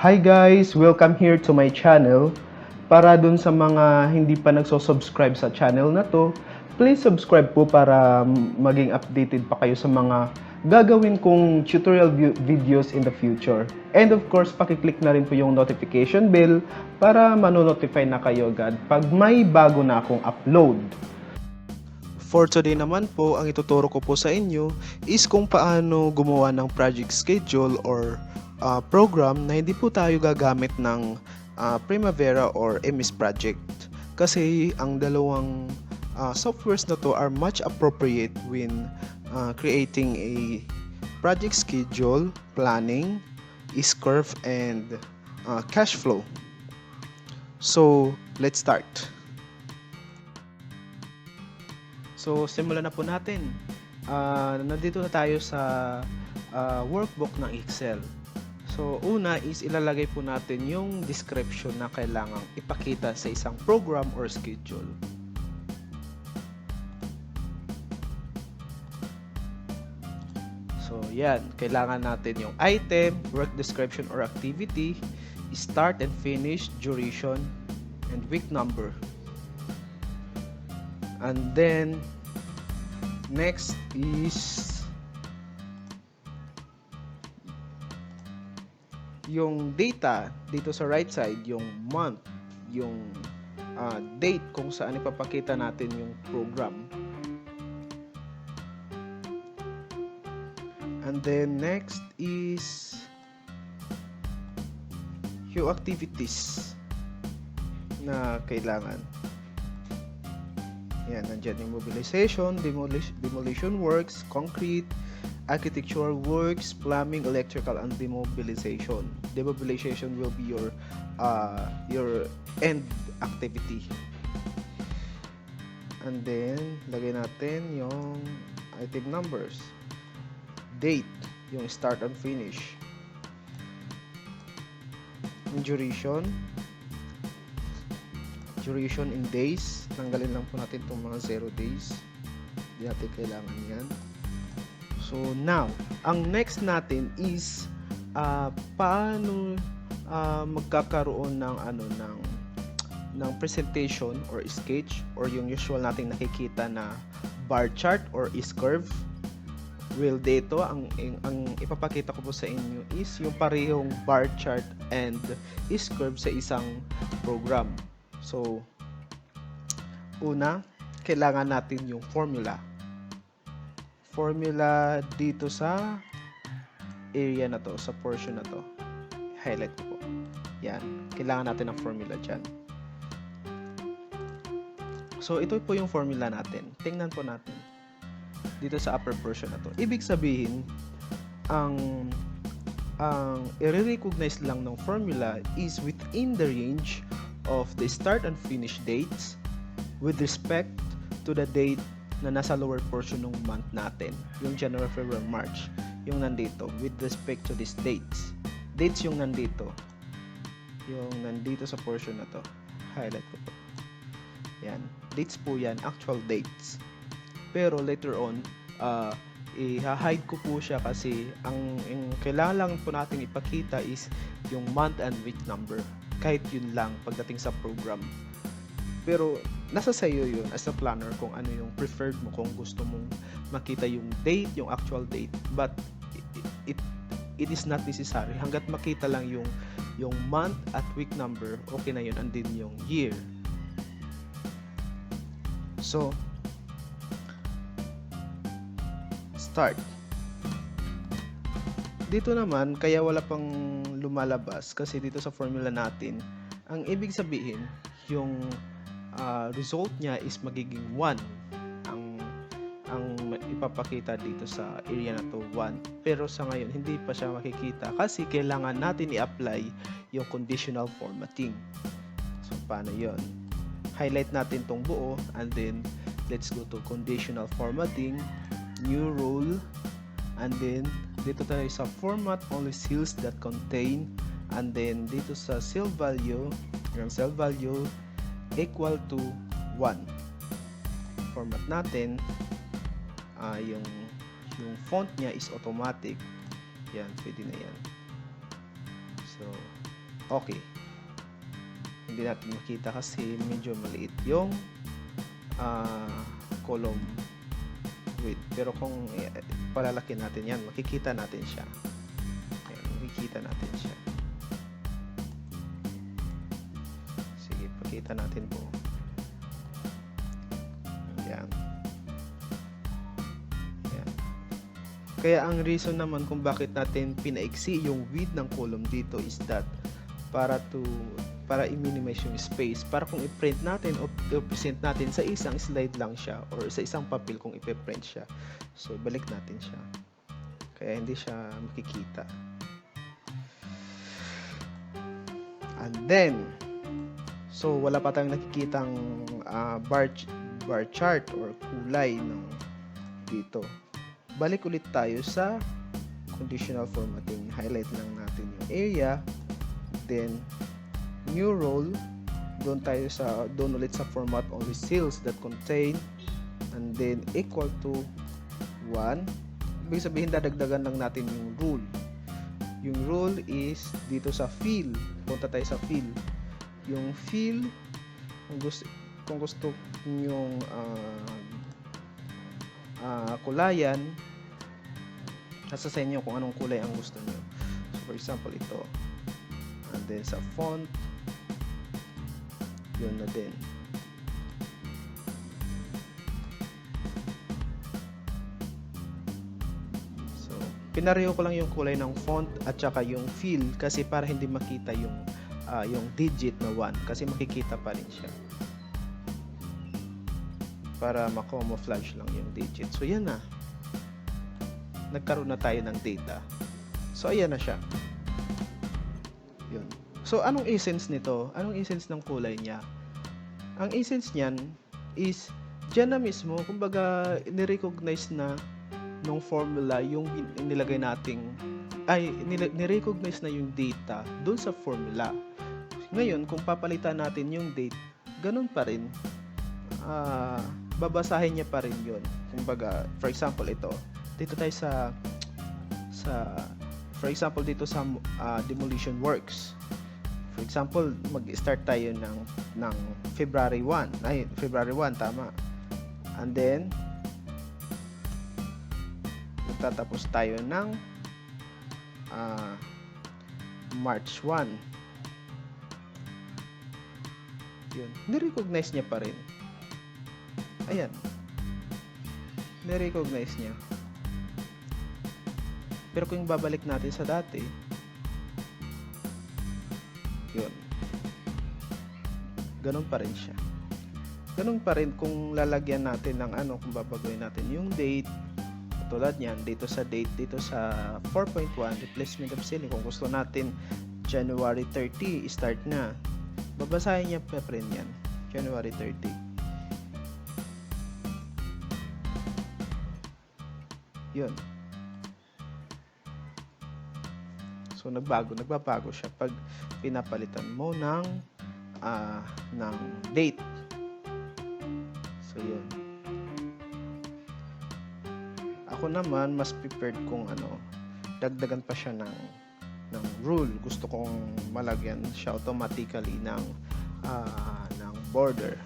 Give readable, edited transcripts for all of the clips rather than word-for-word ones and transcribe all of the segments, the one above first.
Hi guys! Welcome here to my channel. Para dun sa mga hindi pa nagso-subscribe sa channel na to, please subscribe po para maging updated pa kayo sa mga gagawin kong tutorial videos in the future. And of course, pakiclick na rin po yung notification bell para mano-notify na kayo agad pag may bago na akong upload. For today naman po, ang ituturo ko po sa inyo is kung paano gumawa ng project schedule or program na hindi po tayo gagamit ng Primavera or MS Project. Kasi ang dalawang softwares na to are much appropriate when creating a project schedule, planning, S-curve, and cash flow. So, let's start. So, simulan na po natin. Nandito na tayo sa workbook ng Excel. So, una is ilalagay po natin yung description na kailangang ipakita sa isang program or schedule. So, yan. Kailangan natin yung item, work description or activity, start and finish, duration, and week number. And then, next is yung data dito sa right side, yung month, yung date kung saan ipapakita natin yung program. And then next is yung activities na kailangan. Yan, nandyan yung mobilization, demolition works, concrete, architectural works, plumbing, electrical, and demobilization. Demobilization will be your end activity. And then, lagay natin yung item numbers. Date, yung start and finish. Duration in days. Tanggalin lang po natin itong mga 0 days. Hindi natin kailangan yan. So now, ang next natin is paano magkakaroon ng presentation or sketch or yung usual nating nakikita na bar chart or S-curve. Well, dito ang ipapakita ko po sa inyo is yung parehong bar chart and S-curve sa isang program. So, una, kailangan natin yung formula. Formula dito sa area na to, sa portion na to. Highlight ko po. Yan. Kailangan natin ng formula dyan. So, ito po yung formula natin. Tingnan po natin. Dito sa upper portion na to. Ibig sabihin, ang i-recognize lang ng formula is within the range of the start and finish dates with respect to the date na nasa lower portion ng month natin, yung January, February, March, yung nandito with respect to these dates. Dates yung nandito sa portion na to. Highlight ko po. Yan, dates po yan, actual dates. Pero later on, i-hide ko po siya kasi ang kailangan lang po natin ipakita is yung month and week number. Kahit yun lang pagdating sa program. Pero nasa sayo yun as a planner kung ano yung preferred mo, kung gusto mong makita yung date, yung actual date. But it is not necessary. Hanggat makita lang yung month at week number, okay na yun. And then yung year. So, start. Dito naman, kaya wala pang lumalabas kasi dito sa formula natin, ang ibig sabihin, yung result niya is magiging 1. Ang ipapakita dito sa area na to 1. Pero sa ngayon, hindi pa siya makikita kasi kailangan natin i-apply yung conditional formatting. So, paano yon? Highlight natin tong buo and then let's go to conditional formatting, new rule, and then dito tayo sa format only cells that contain, and then dito sa cell value, yung cell value equal to 1. Format natin, yung font niya is automatic. Yan, pwede na yan. So, Okay. Hindi natin makita kasi medyo maliit yung column width. Pero kung palalaki natin yan, makikita natin siya. Ayan, makikita natin siya. Sige, pakita natin po. Ayan. Ayan. Kaya ang reason naman kung bakit natin pinaiksi yung width ng column dito is that para i-minimize yung space, para kung i-print natin o i-present natin sa isang slide lang siya or sa isang papel kung i-print siya. So balik natin siya. Kaya hindi siya makikita. And then so wala pa tayong nakikitang bar chart or kulay ng dito. Balik ulit tayo sa conditional formatting. Highlight lang natin yung area, then new role, doon ulit sa format only cells that contain, and then equal to 1. Ibig sabihin dadagdagan lang natin yung rule. Yung rule is dito sa fill. Punta tayo sa fill. Yung fill, kung gusto yung kulayan, nasa sa inyo kung anong kulay ang gusto nyo. So for example ito, and then sa font, yun na din. So pinareho ko lang yung kulay ng font at saka yung fill kasi para hindi makita yung digit na 1 kasi makikita pa rin siya. Para ma-camouflage lang yung digit. So yan na. Nagkaroon na tayo ng data. So ayan na siya. Yun. So anong essence nito? Anong essence ng kulay niya? Ang essence niyan is diyan na mismo, kumbaga ni-recognize na nung formula yung nilagay nating ni-recognize na yung data doon sa formula. Ngayon, kung papalitan natin yung date, ganun pa rin. Babasahin niya pa rin yun. Kumbaga, for example, ito. Dito tayo for example, dito sa demolition works. For example, mag-start tayo ng February 1. February 1, tama. And then, magtatapos tayo ng March 1. Yun. Ni-recognize niya pa rin. Ayan. Ni-recognize niya. Pero kung babalik natin sa dati, yun. Ganun pa rin siya. Ganun pa rin kung lalagyan natin ng kung babagoyin natin yung date. Tulad niyan, dito sa date, dito sa 4.1, replacement of ceiling. Kung gusto natin January 30, start na. Babasahin niya pa rin yan. January 30. Yun. So nagbabago siya pag pinapalitan mo ng date. So yun. Ako naman mas prepared kung dagdagan pa siya ng rule. Gusto kong malagyan siya automatically ng border.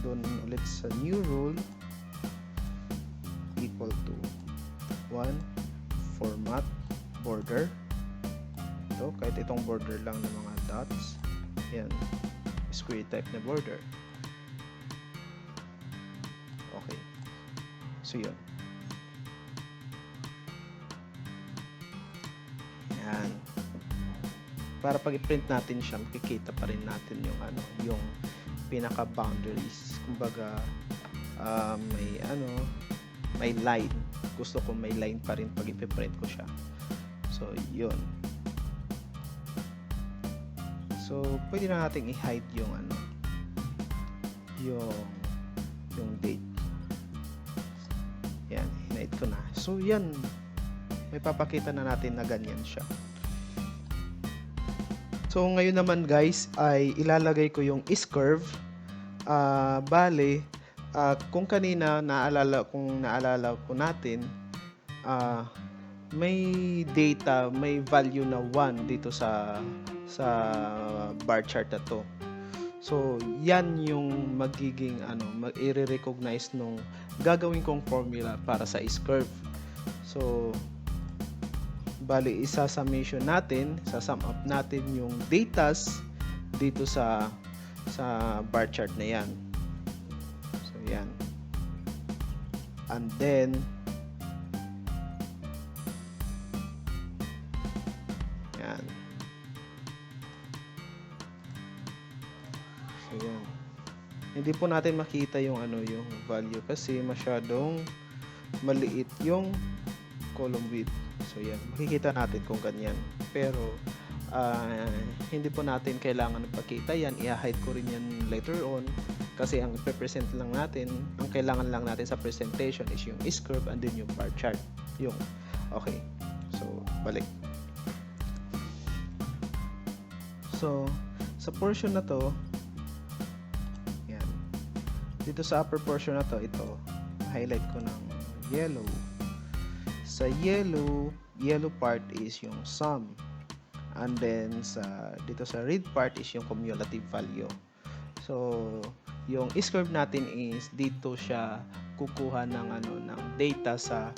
Doon ulit sa new rule, equal to 1 format border. Ito, kahit itong border lang ng mga dots, yan, square type na border. Okay, so yun. Yan, para pag i-print natin siya, makikita pa rin natin yung pinaka boundaries. Kumbaga may line. Gusto ko may line pa rin pag i-print ko siya. So yun. So pwede na nating i-hide yung yung date. Yan, hinahid ko na. So yan, may papakita na natin na ganyan siya. So ngayon naman guys ay ilalagay ko yung S-curve. Bale, kung kanina naalala po natin, may data, may value na 1 dito sa bar chart na to. So, yan yung magiging i-recognize nung gagawin kong formula para sa S-curve. So, bali isa-summation natin, sa-sum up natin yung datas dito sa bar chart na yan. So, yan. And then, yan. So, yan. Hindi po natin makita yung yung value kasi masyadong maliit yung column width. So, yan. Makikita natin kung ganyan. Pero, hindi po natin kailangan pakita yan. I-hide ko rin yan later on. Kasi ang i-present lang natin, ang kailangan lang natin sa presentation is yung S-curve and then yung bar chart. Okay. So, balik. So, sa portion na to, yan. Dito sa upper portion na to, ito, highlight ko ng yellow. Sa yellow part is yung sum. And then dito sa red part is yung cumulative value. So, yung S-curve natin is dito siya kukuha ng ng data sa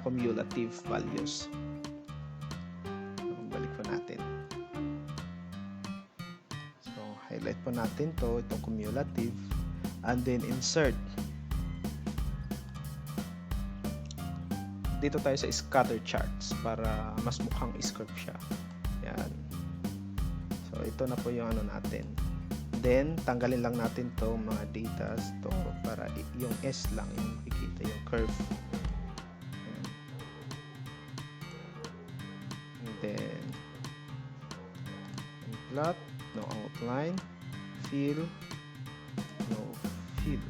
cumulative values. So, balik po natin. So, highlight po natin itong cumulative and then insert. Dito tayo sa scatter charts para mas mukhang S-curve siya. Yan. So, ito na po yung natin. Then, tanggalin lang natin to mga datas to para yung S lang yung makikita yung curve. Yan. And then, plot, no outline, fill, no fill.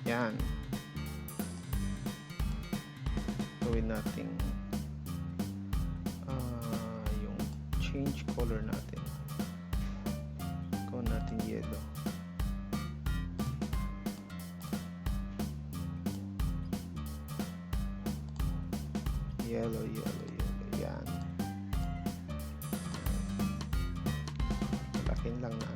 Yan. Gawin natin yung change color natin. Gawin natin yellow. Yellow. Yan. Lakin lang natin.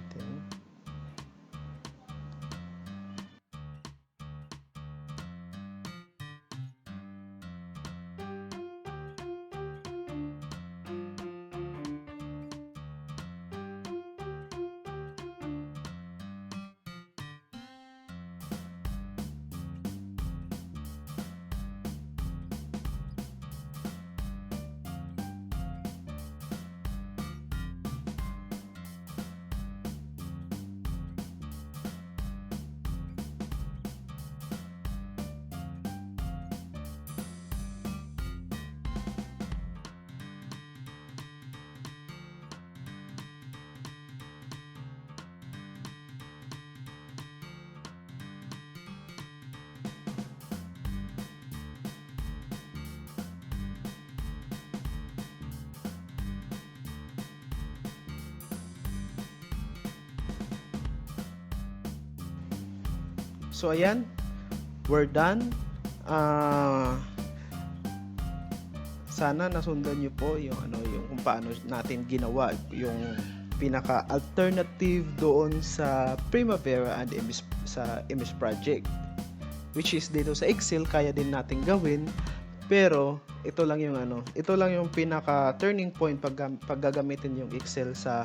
So, ayan. We're done. Sana nasundan nyo po yung kung paano natin ginawa yung pinaka-alternative doon sa Primavera and MS Project, which is dito sa Excel kaya din natin gawin, pero ito lang yung pinaka turning point pag gagamitin yung Excel sa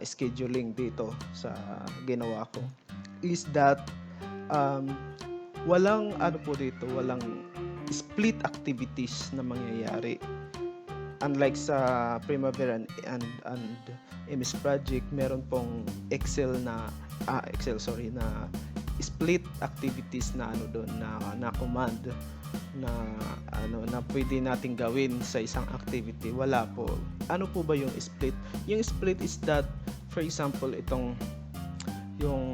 scheduling dito sa ginawa ko is that walang walang split activities na mangyayari. Unlike sa Primavera and MS Project, meron pong na split activities na na command na pwede nating gawin sa isang activity. Wala po. Ano po ba yung split? Yung split is that, for example, yung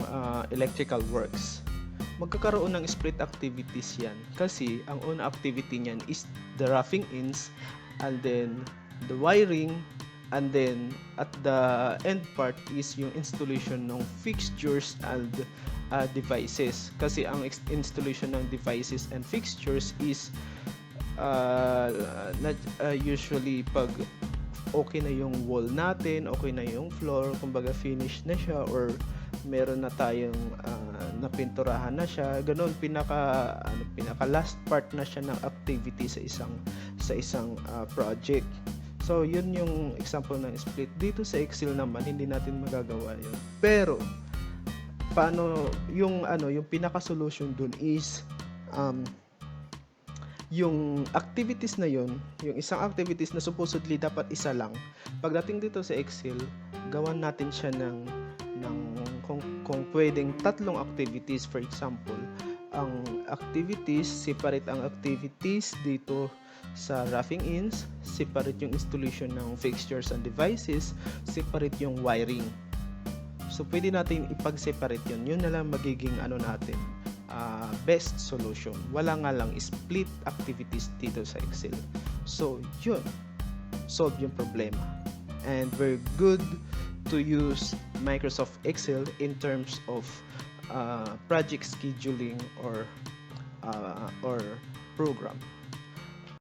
electrical works. Magkakaroon ng split activities yan kasi ang una activity niyan is the roughing ins, and then the wiring, and then at the end part is yung installation ng fixtures and devices. Kasi ang installation ng devices and fixtures is usually pag okay na yung wall natin, okay na yung floor, kumbaga finish na siya, or meron na tayong napinturahan na siya, ganun, pinaka last part na siya ng activity sa isang project. So yun yung example ng split. Dito sa Excel naman hindi natin magagawa yun, pero paano yung pinaka solution dun is yung activities na yun, yung isang activities na supposedly dapat isa lang, pagdating dito sa Excel, gawan natin siya ng kung pwedeng tatlong activities. For example, ang activities, separate ang activities dito sa roughing ins, separate yung installation ng fixtures and devices, separate yung wiring. So pwede natin ipag-separate yun na lang magiging natin, best solution. Wala nga lang split activities dito sa Excel. So yun, solve yung problema, and we're good to use Microsoft Excel in terms of project scheduling or program.